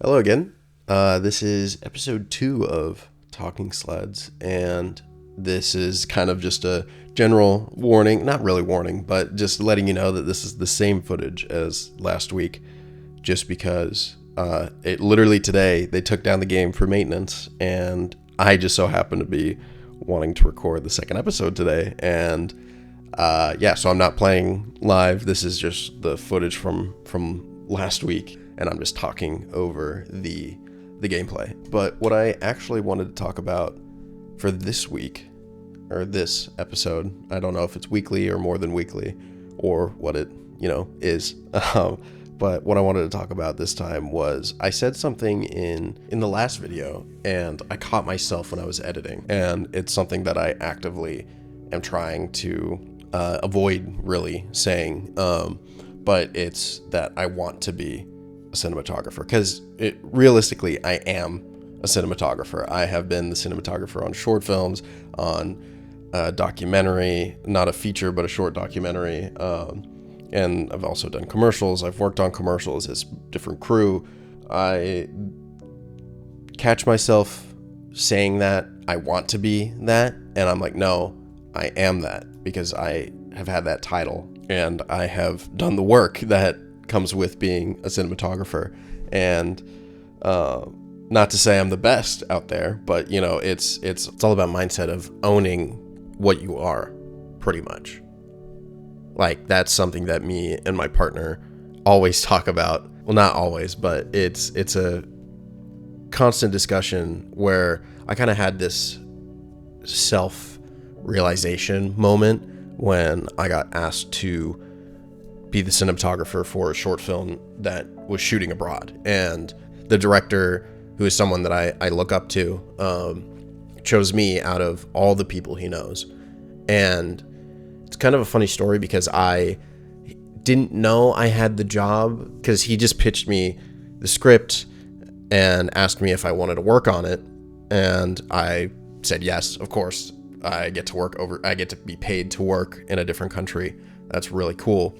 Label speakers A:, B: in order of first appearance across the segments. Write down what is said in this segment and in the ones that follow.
A: Hello again. This is episode 2 of Talking Sleds, and this is kind of just a general warning, not really warning, but just letting you know that this is the same footage as last week, just because it literally today they took down the game for maintenance, and I just so happened to be wanting to record the second episode today, and so I'm not playing live. This is just the footage from last week, and I'm just talking over the gameplay. But what I actually wanted to talk about for this week, or this episode, I don't know if it's weekly or more than weekly, or what it, is. But what I wanted to talk about this time was I said something in the last video, and I caught myself when I was editing, and it's something that I actively am trying to avoid really saying, but it's that I want to be a cinematographer, because realistically I am a cinematographer. I have been the cinematographer on short films, on a documentary, not a feature but a short documentary, and I've also done commercials. I've worked on commercials as different crew. I catch myself saying that I want to be that, and I'm like, no, I am that, because I have had that title and I have done the work that comes with being a cinematographer. And not to say I'm the best out there, but it's all about mindset of owning what you are, pretty much. Like, that's something that me and my partner always talk about. Well, not always, but it's a constant discussion where I kind of had this self-realization moment when I got asked to be the cinematographer for a short film that was shooting abroad. And the director, who is someone that I look up to, chose me out of all the people he knows. And it's kind of a funny story, because I didn't know I had the job, because he just pitched me the script and asked me if I wanted to work on it. And I said yes, of course. I get to be paid to work in a different country. That's really cool.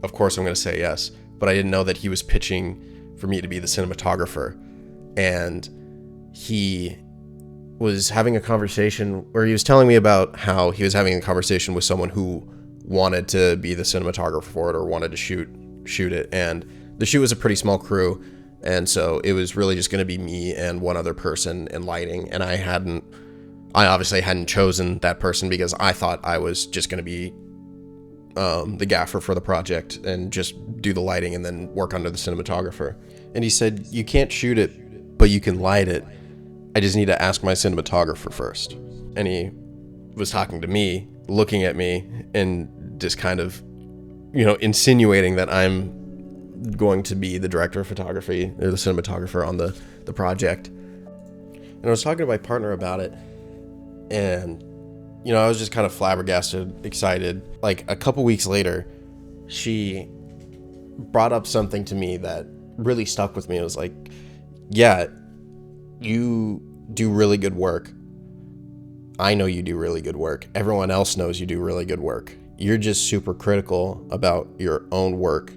A: Of course I'm going to say yes. But I didn't know that he was pitching for me to be the cinematographer. And he was having a conversation where he was telling me about how he was having a conversation with someone who wanted to be the cinematographer for it, or wanted to shoot it. And the shoot was a pretty small crew. And so it was really just going to be me and one other person in lighting. And I obviously hadn't chosen that person, because I thought I was just going to be the gaffer for the project and just do the lighting and then work under the cinematographer. And he said, you can't shoot it, but you can light it. I just need to ask my cinematographer first. And he was talking to me, looking at me, and just kind of, insinuating that I'm going to be the director of photography, or the cinematographer on the project. And I was talking to my partner about it, and I was just kind of flabbergasted, excited. Like, a couple weeks later, she brought up something to me that really stuck with me. It was like, yeah, you do really good work. I know you do really good work. Everyone else knows you do really good work. You're just super critical about your own work,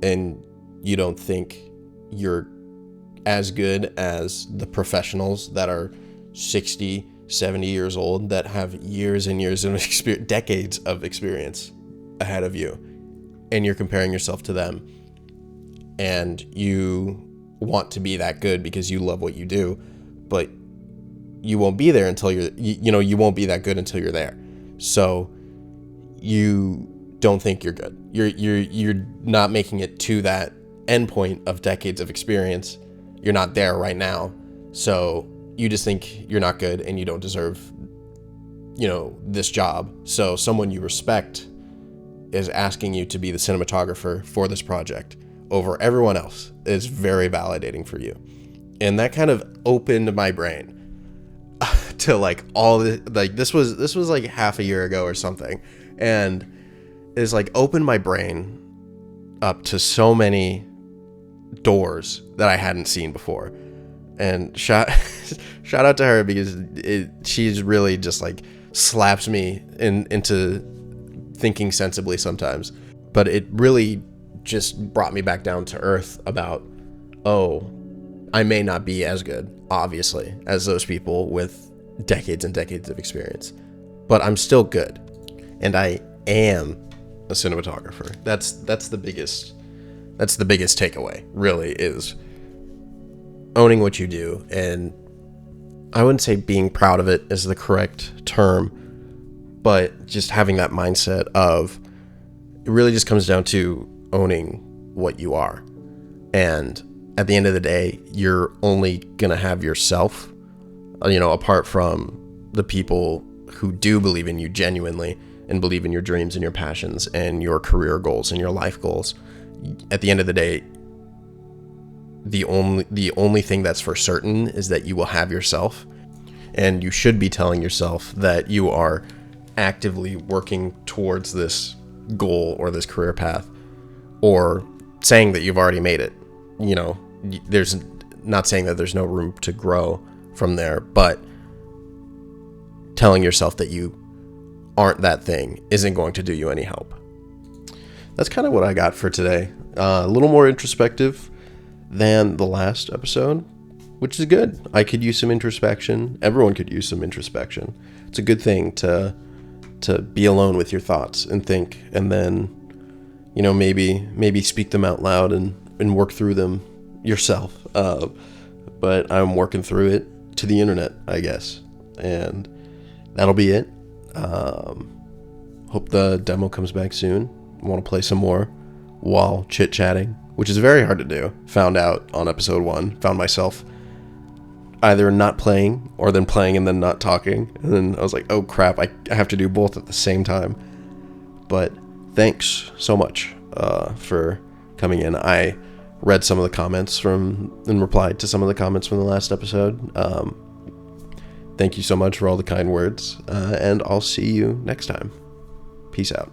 A: and you don't think you're as good as the professionals that are 60, 70 years old, that have years and years of experience, decades of experience ahead of you, and you're comparing yourself to them, and you want to be that good because you love what you do, but you won't be there until you won't be that good until you're there. So you don't think you're good. You're not making it to that endpoint of decades of experience. You're not there right now. So you just think you're not good and you don't deserve, this job. So someone you respect is asking you to be the cinematographer for this project over everyone else is very validating for you. And that kind of opened my brain to like all the, like, this was like half a year ago or something. And it's like opened my brain up to so many doors that I hadn't seen before. And shout out to her, because she's really just like slaps me into thinking sensibly sometimes. But it really just brought me back down to earth about, oh, I may not be as good, obviously, as those people with decades and decades of experience, but I'm still good, and I am a cinematographer. That's the biggest takeaway, really, is owning what you do. And I wouldn't say being proud of it is the correct term, but just having that mindset of, it really just comes down to owning what you are. And at the end of the day, you're only gonna have yourself, apart from the people who do believe in you genuinely and believe in your dreams and your passions and your career goals and your life goals. At the end of the day, the only thing that's for certain is that you will have yourself, and you should be telling yourself that you are actively working towards this goal or this career path, or saying that you've already made it. There's not saying that there's no room to grow from there, but telling yourself that you aren't that thing isn't going to do you any help. That's kind of what I got for today. A little more introspective than the last episode, which is good. I could use some introspection. Everyone could use some introspection. It's a good thing to be alone with your thoughts and think, and then, maybe speak them out loud and work through them yourself. But I'm working through it to the internet, I guess. And that'll be it. Hope the demo comes back soon. I want to play some more while chit-chatting, which is very hard to do. Found out on episode 1. Found myself either not playing or then playing and then not talking. And then I was like, oh crap, I have to do both at the same time. But thanks so much for coming in. I read some of the comments and replied to some of the comments from the last episode. Thank you so much for all the kind words, and I'll see you next time. Peace out.